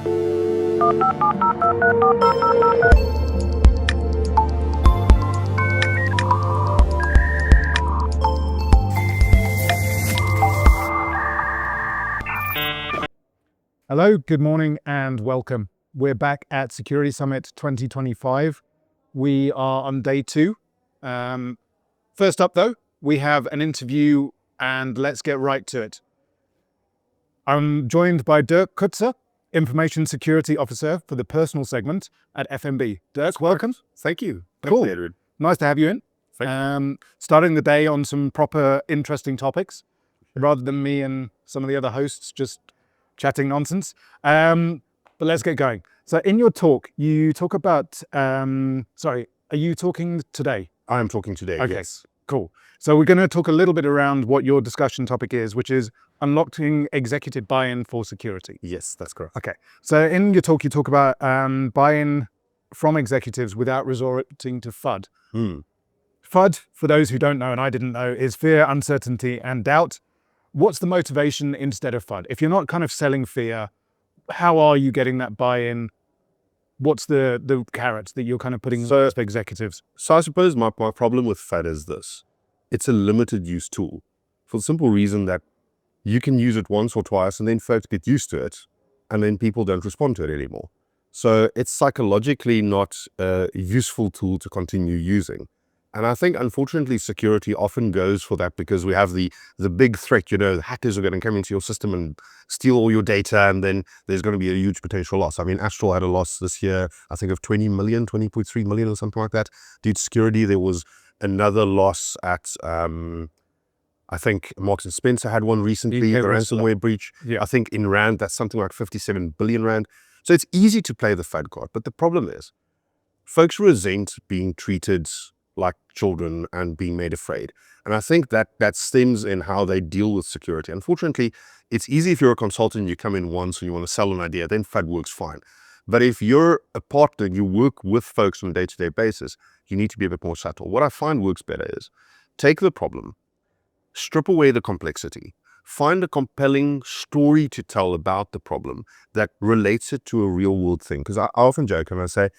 Hello, good morning and welcome. We're back at Security Summit 2025. We are on day 2. First up though, we have an interview and let's get right to it. I'm joined by Dirk Kotze, Information Security Officer for the personal segment at FNB. Dirk, welcome. Thank you. Cool. Thanks, Adrian. Nice to have you in. Starting the day on some proper interesting topics rather than me and some of the other hosts just chatting nonsense. But let's get going. So in your talk, you talk about, are you talking today? I am talking today, Okay, yes. cool. So we're going to talk a little bit around what your discussion topic is, which is unlocking executive buy-in for security. Yes, that's correct. Okay. So in your talk, you talk about buy-in from executives without resorting to FUD. FUD, for those who don't know, and I didn't know, is fear, uncertainty, and doubt. What's the motivation instead of FUD? If you're not kind of selling fear, how are you getting that buy-in? What's the carrot that you're kind of putting for executives? So I suppose my problem with FAD is this. It's a limited use tool for the simple reason that you can use it once or twice and then folks get used to it and then people don't respond to it anymore. So it's psychologically not a useful tool to continue using. And I think, unfortunately, security often goes for that because we have the big threat, the hackers are going to come into your system and steal all your data, and then there's going to be a huge potential loss. I mean, Astral had a loss this year, I think of 20.3 million or something like that. Due to security, there was another loss at, I think Marks and Spencer had one recently, the ransomware breach. Yeah. I think in Rand, that's something like 57 billion Rand. So it's easy to play the FAD card, but the problem is folks resent being treated like children and being made afraid. And I think that stems in how they deal with security. Unfortunately, it's easy if you're a consultant, you come in once and you want to sell an idea, then FUD works fine. But if you're a partner, you work with folks on a day-to-day basis, you need to be a bit more subtle. What I find works better is take the problem, strip away the complexity, find a compelling story to tell about the problem that relates it to a real world thing. Because I often joke and I say,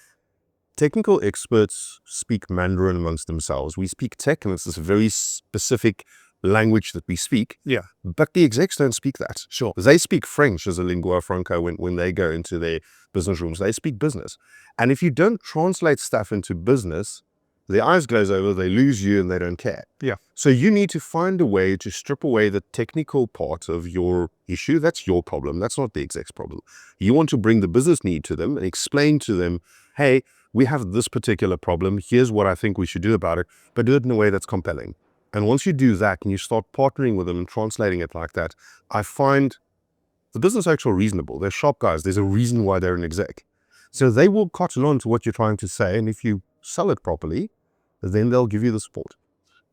technical experts speak Mandarin amongst themselves. We speak tech, and it's this very specific language that we speak. Yeah. But the execs don't speak that. Sure. They speak French as a lingua franca when they go into their business rooms. They speak business. And if you don't translate stuff into business, their eyes glaze over, they lose you, and they don't care. Yeah. So you need to find a way to strip away the technical part of your issue. That's your problem. That's not the exec's problem. You want to bring the business need to them and explain to them, hey, we have this particular problem. Here's what I think we should do about it, but do it in a way that's compelling. And once you do that and you start partnering with them and translating it like that, I find the business actually reasonable. They're sharp guys. There's a reason why they're an exec. So they will cotton on to what you're trying to say. And if you sell it properly, then they'll give you the support.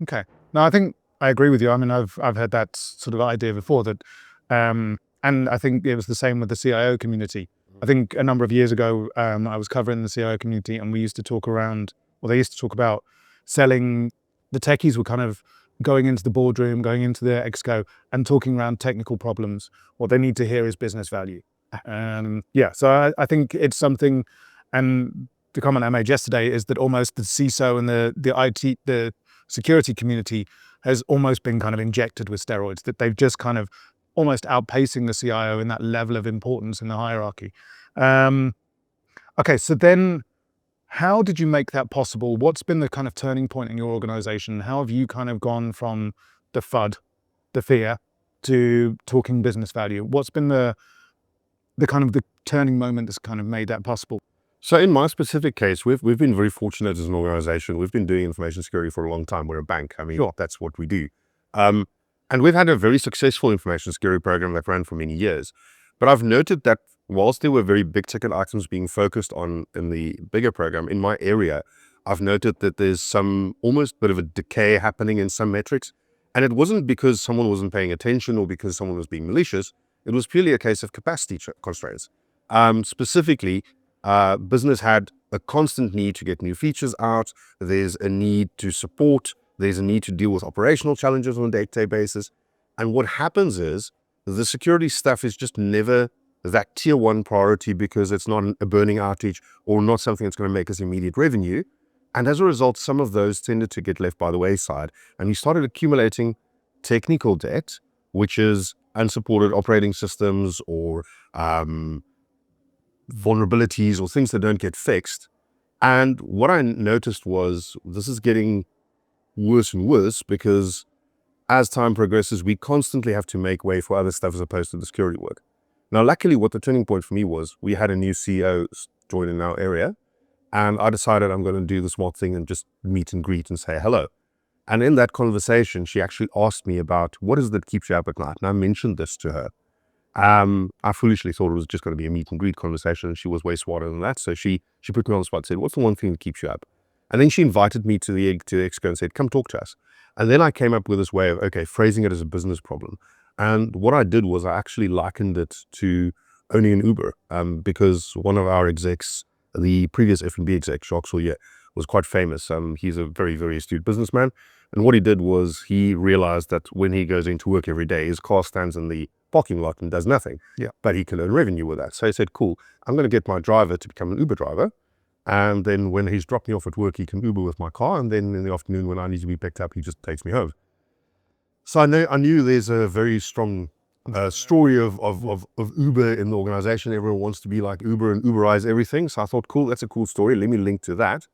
Okay. No, I think I agree with you. I mean, I've heard that sort of idea before that, and I think it was the same with the CIO community. I think a number of years ago, I was covering the CIO community and we used to talk they used to talk about selling, the techies were kind of going into the boardroom, going into the exco and talking around technical problems. What they need to hear is business value. So I think it's something, and the comment I made yesterday is that almost the CISO and the security community has almost been kind of injected with steroids, that they've just kind of almost outpacing the CIO in that level of importance in the hierarchy. Okay, so then how did you make that possible? What's been the kind of turning point in your organization? How have you kind of gone from the FUD, the fear, to talking business value? What's been the kind of the turning moment that's kind of made that possible? So in my specific case, we've been very fortunate as an organization. We've been doing information security for a long time. We're a bank. I mean, Sure. That's what we do. And we've had a very successful information security program that ran for many years. But I've noted that whilst there were very big ticket items being focused on in the bigger program, in my area, I've noted that there's some almost bit of a decay happening in some metrics. And it wasn't because someone wasn't paying attention or because someone was being malicious. It was purely a case of capacity constraints. Specifically, business had a constant need to get new features out. There's a need to support. There's a need to deal with operational challenges on a day-to-day basis. And what happens is the security stuff is just never that tier one priority because it's not a burning outage or not something that's going to make us immediate revenue. And as a result, some of those tended to get left by the wayside. And we started accumulating technical debt, which is unsupported operating systems or vulnerabilities or things that don't get fixed. And what I noticed was this is getting worse and worse because as time progresses, we constantly have to make way for other stuff as opposed to the security work. Now, luckily, what the turning point for me was, we had a new CEO join in our area, and I decided I'm going to do the smart thing and just meet and greet and say hello. And in that conversation, she actually asked me about what is it that keeps you up at night? And I mentioned this to her. I foolishly thought it was just going to be a meet and greet conversation, and she was way smarter than that. So she put me on the spot and said, what's the one thing that keeps you up? And then she invited me to the exco and said, come talk to us. And then I came up with this way of, okay, phrasing it as a business problem. And what I did was I actually likened it to owning an Uber, because one of our execs, the previous FNB exec, Jacques Soulier, was quite famous. He's a very, very astute businessman. And what he did was he realized that when he goes into work every day, his car stands in the parking lot and does nothing. Yeah. But he can earn revenue with that. So he said, cool, I'm going to get my driver to become an Uber driver. And then when he's dropped me off at work, he can Uber with my car. And then in the afternoon when I need to be picked up, he just takes me home. So I knew there's a very strong story of Uber in the organization. Everyone wants to be like Uber and Uberize everything. So I thought, cool, that's a cool story. Let me link to that.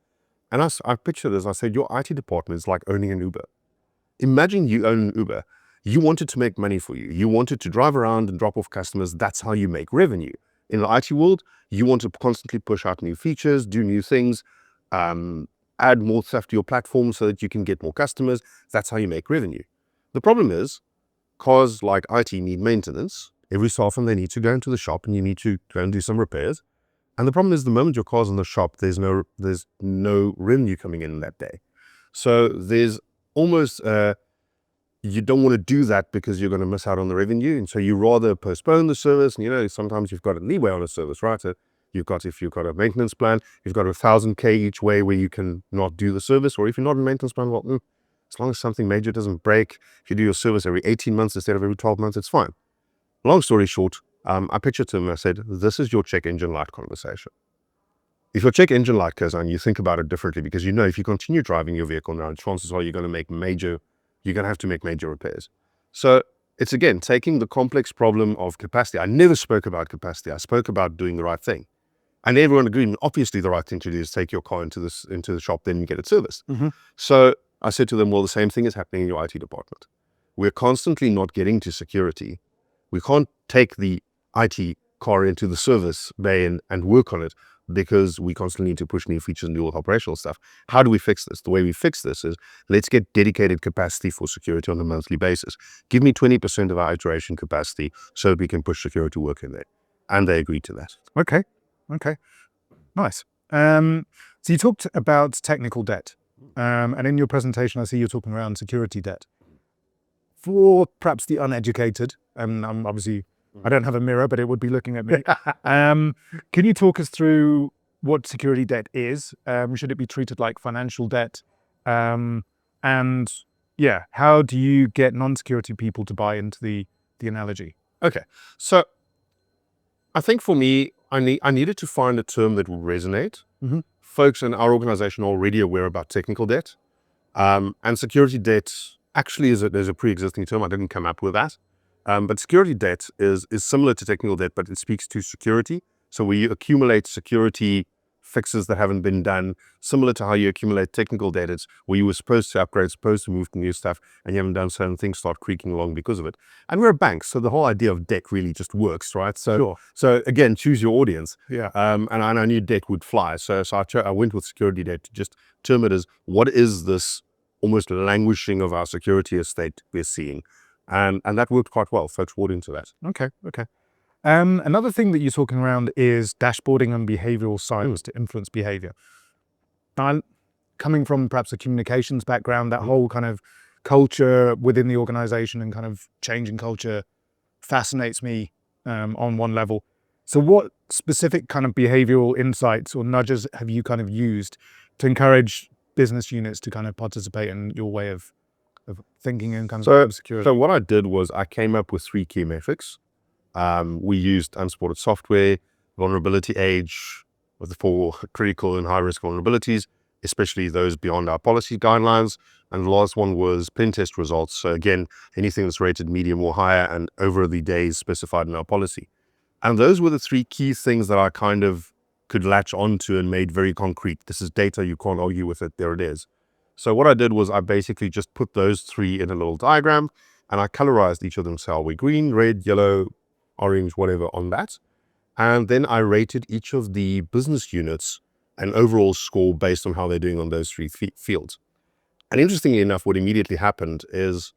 And I pictured this. I said, your IT department is like owning an Uber. Imagine you own an Uber. You wanted to make money for you. You wanted to drive around and drop off customers. That's how you make revenue. In the IT world, you want to constantly push out new features, do new things, add more stuff to your platform so that you can get more customers. That's how you make revenue. The problem is, cars like IT need maintenance. Every so often they need to go into the shop and you need to go and do some repairs. And the problem is, the moment your car's in the shop, there's no revenue coming in that day. So there's almost, you don't want to do that because you're going to miss out on the revenue. And so you rather postpone the service. And sometimes you've got a leeway on a service, right? So if you've got a maintenance plan, you've got 1,000K each way where you can not do the service. Or if you're not in a maintenance plan, well, as long as something major doesn't break, if you do your service every 18 months instead of every 12 months, it's fine. Long story short, I pictured to him and I said, this is your check engine light conversation. If your check engine light goes on, you think about it differently because if you continue driving your vehicle now, chances are you're going to have to make major repairs. So it's, again, taking the complex problem of capacity. I never spoke about capacity. I spoke about doing the right thing. And everyone agreed, obviously the right thing to do is take your car into the shop, then you get it serviced. Mm-hmm. So I said to them, well, the same thing is happening in your IT department. We're constantly not getting to security. We can't take the IT car into the service bay and work on it because we constantly need to push new features and do all operational stuff. How do we fix this? The way we fix this is, let's get dedicated capacity for security on a monthly basis. Give me 20% of our iteration capacity so that we can push security work in there. And they agreed to that. Okay. Nice. So you talked about technical debt. And in your presentation, I see you're talking around security debt. For perhaps the uneducated, and obviously I don't have a mirror, but it would be looking at me. Can you talk us through what security debt is? Should it be treated like financial debt? And yeah, how do you get non-security people to buy into the analogy? Okay, so I think for me, I needed to find a term that would resonate. Mm-hmm. Folks in our organization are already aware about technical debt. And security debt actually there's a pre-existing term. I didn't come up with that. But security debt is similar to technical debt, but it speaks to security. So where you accumulate security fixes that haven't been done, similar to how you accumulate technical debt. It's where you were supposed to upgrade, supposed to move to new stuff, and you haven't done so, and things start creaking along because of it. And we're a bank, so the whole idea of debt really just works, right? So again, choose your audience. Yeah. And I knew debt would fly. So I went with security debt to just term it as, what is this almost languishing of our security estate we're seeing? And that worked quite well. Folks bought into that. Okay. Another thing that you're talking around is dashboarding and behavioral science to influence behavior. Now, coming from perhaps a communications background, that whole kind of culture within the organization and kind of changing culture fascinates me on one level. So what specific kind of behavioral insights or nudges have you kind of used to encourage business units to kind of participate in your way of thinking and kind of security? So what I did was I came up with 3 key metrics. We used unsupported software, vulnerability age for critical and high-risk vulnerabilities, especially those beyond our policy guidelines. And the last one was pen test results. So again, anything that's rated medium or higher and over the days specified in our policy. And those were the three key things that I kind of could latch onto and made very concrete. This is data, you can't argue with it, there it is. So what I did was I basically just put those three in a little diagram and I colorized each of them. So are we green, red, yellow, orange, whatever on that. And then I rated each of the business units an overall score based on how they're doing on those three fields. And interestingly enough, what immediately happened is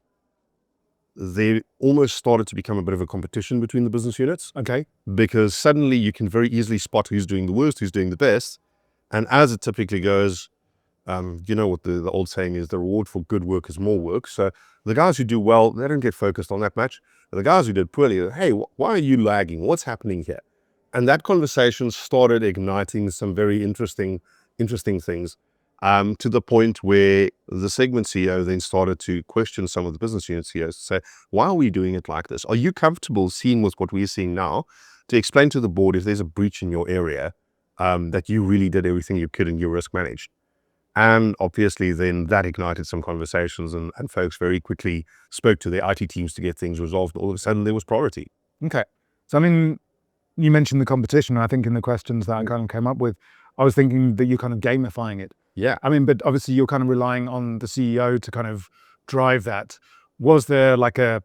they almost started to become a bit of a competition between the business units. Okay. Because suddenly you can very easily spot who's doing the worst, who's doing the best. And as it typically goes, you know what the old saying is, the reward for good work is more work. So the guys who do well, they don't get focused on that much. But the guys who did poorly, hey, why are you lagging? What's happening here? And that conversation started igniting some very interesting things, to the point where the segment CEO then started to question some of the business unit CEOs to say, why are we doing it like this? Are you comfortable seeing with what we're seeing now, to explain to the board if there's a breach in your area, that you really did everything you could and you risk managed? And obviously then that ignited some conversations and folks very quickly spoke to their IT teams to get things resolved. All of a sudden there was priority. Okay. So, I mean, you mentioned the competition. I think in the questions that I kind of came up with, I was thinking that you're kind of gamifying it. Yeah. I mean, but obviously you're kind of relying on the CEO to kind of drive that. Was there like a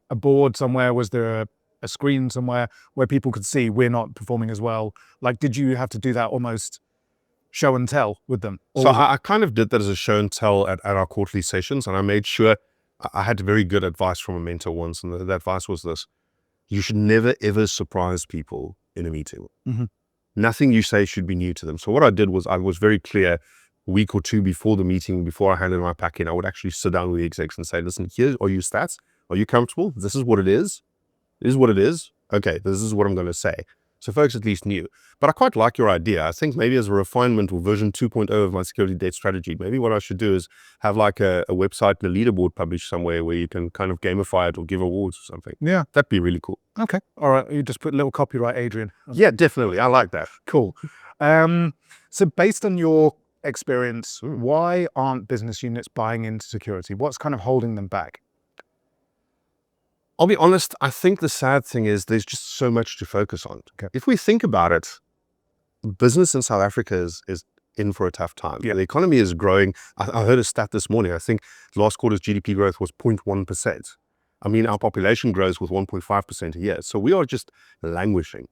board somewhere? Was there a screen somewhere where people could see we're not performing as well? Like, did you have to do that almost show and tell with them? So I kind of did that as a show and tell at our quarterly sessions, and I made sure I had very good advice from a mentor once, and the advice was this: you should never ever surprise people in a meeting. Mm-hmm. Nothing you say should be new to them. So what I did was I was very clear a week or two before the meeting, before I handed my pack in, I would actually sit down with the execs and say, listen, here are your stats. Are you comfortable? This is what it is. It is what it is. Okay, this is what I'm going to say. So folks at least knew. But I quite like your idea. I think maybe as a refinement or version 2.0 of my security data strategy, maybe what I should do is have like a website and a leaderboard published somewhere where you can kind of gamify it or give awards or something. Yeah. That'd be really cool. Okay. All right. You just put a little copyright, Adrian. Yeah, definitely. I like that. Cool. So based on your experience, why aren't business units buying into security? What's kind of holding them back? I'll be honest, I think the sad thing is there's just so much to focus on. Okay. If we think about it, business in South Africa is in for a tough time. Yeah. The economy is growing. I heard a stat this morning. I think last quarter's GDP growth was 0.1%. I mean, our population grows with 1.5% a year. So we are just languishing.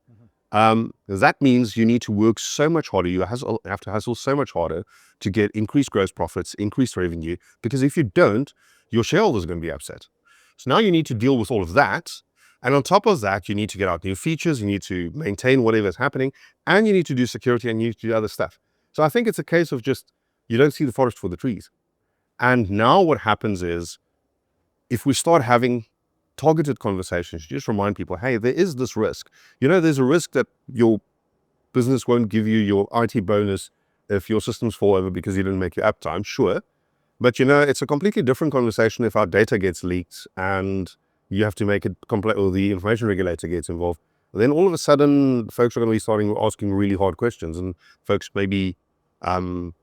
That means you need to work so much harder. You have to hustle so much harder to get increased gross profits, increased revenue, because if you don't, your shareholders are going to be upset. So now you need to deal with all of that. And on top of that, you need to get out new features, you need to maintain whatever's happening, and you need to do security and you need to do other stuff. So I think it's a case of just, you don't see the forest for the trees. And now what happens is, if we start having targeted conversations, you just remind people, hey, there is this risk. You know, there's a risk that your business won't give you your IT bonus if your systems fall over because you didn't make your uptime, sure. But you know, it's a completely different conversation if our data gets leaked and you have to make it complete, or the information regulator gets involved. Then all of a sudden, folks are going to be starting asking really hard questions, and folks may be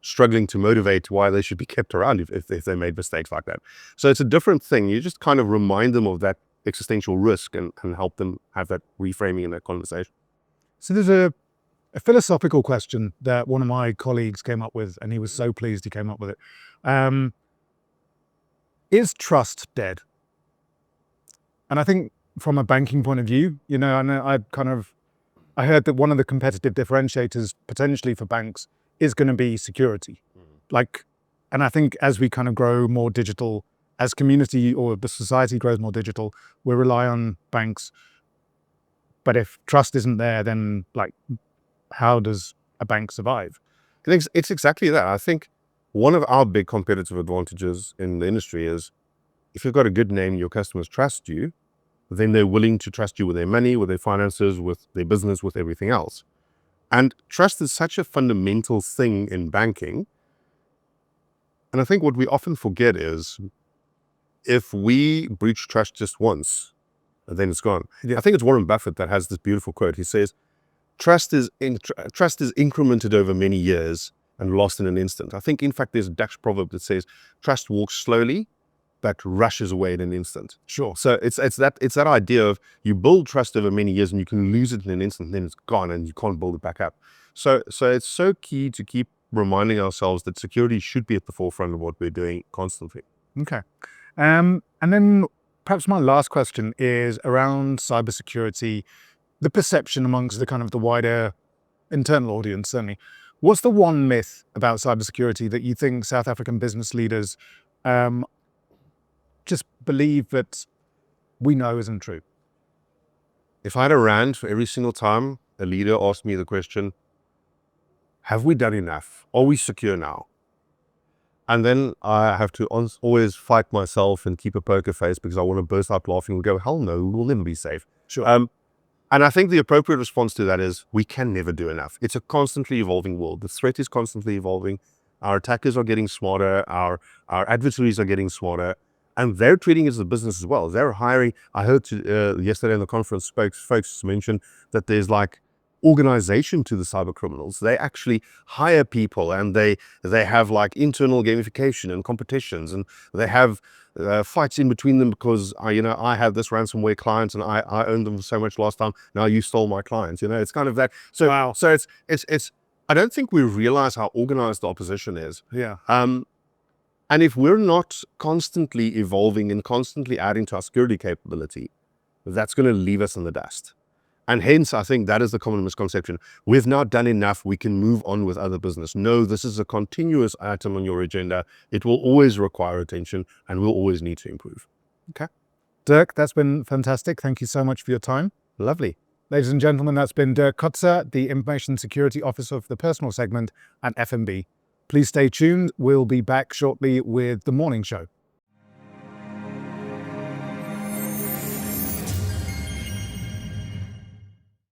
struggling to motivate why they should be kept around if they made mistakes like that. So it's a different thing. You just kind of remind them of that existential risk and help them have that reframing in that conversation. So there's a philosophical question that one of my colleagues came up with, and he was so pleased he came up with it. Is trust dead? And I think from a banking point of view, you know, I heard that one of the competitive differentiators potentially for banks is going to be security. And I think as we kind of grow more digital, as community or the society grows more digital, we rely on banks. But if trust isn't there, then like, how does a bank survive? I think it's exactly that. I think one of our big competitive advantages in the industry is if you've got a good name, your customers trust you, then they're willing to trust you with their money, with their finances, with their business, with everything else. And trust is such a fundamental thing in banking. And I think what we often forget is if we breach trust just once, and then it's gone. Yeah. I think it's Warren Buffett that has this beautiful quote. He says, trust is incremented over many years and lost in an instant. I think, in fact, there's a Dutch proverb that says, trust walks slowly, but rushes away in an instant. Sure. So it's that idea of you build trust over many years and you can lose it in an instant, and then it's gone and you can't build it back up. So it's so key to keep reminding ourselves that security should be at the forefront of what we're doing constantly. Okay. And then perhaps my last question is around cybersecurity, the perception amongst the kind of the wider internal audience, certainly. What's the one myth about cybersecurity that you think South African business leaders just believe that we know isn't true? If I had a rant for every single time a leader asked me the question, have we done enough? Are we secure now? And then I have to always fight myself and keep a poker face because I want to burst out laughing and go, hell no, we'll never be safe. Sure. And I think the appropriate response to that is we can never do enough. It's a constantly evolving world. The threat is constantly evolving. Our attackers are getting smarter. Our adversaries are getting smarter. And they're treating it as a business as well. They're hiring. I heard yesterday in the conference, folks mention that there's like organization to the cyber criminals. They actually hire people, and they have like internal gamification and competitions, and they have fights in between them because I have this ransomware client and I owned them so much last time. Now you stole my clients. It's kind of that. So Wow. So it's. I don't think we realize how organized the opposition is. Yeah. And if we're not constantly evolving and constantly adding to our security capability, that's going to leave us in the dust. And hence, I think that is the common misconception. We've now done enough. We can move on with other business. No, this is a continuous item on your agenda. It will always require attention and we'll always need to improve. Okay. Dirk, that's been fantastic. Thank you so much for your time. Lovely. Ladies and gentlemen, that's been Dirk Kotze, the Information Security Officer for the Personal segment at FNB. Please stay tuned. We'll be back shortly with the morning show.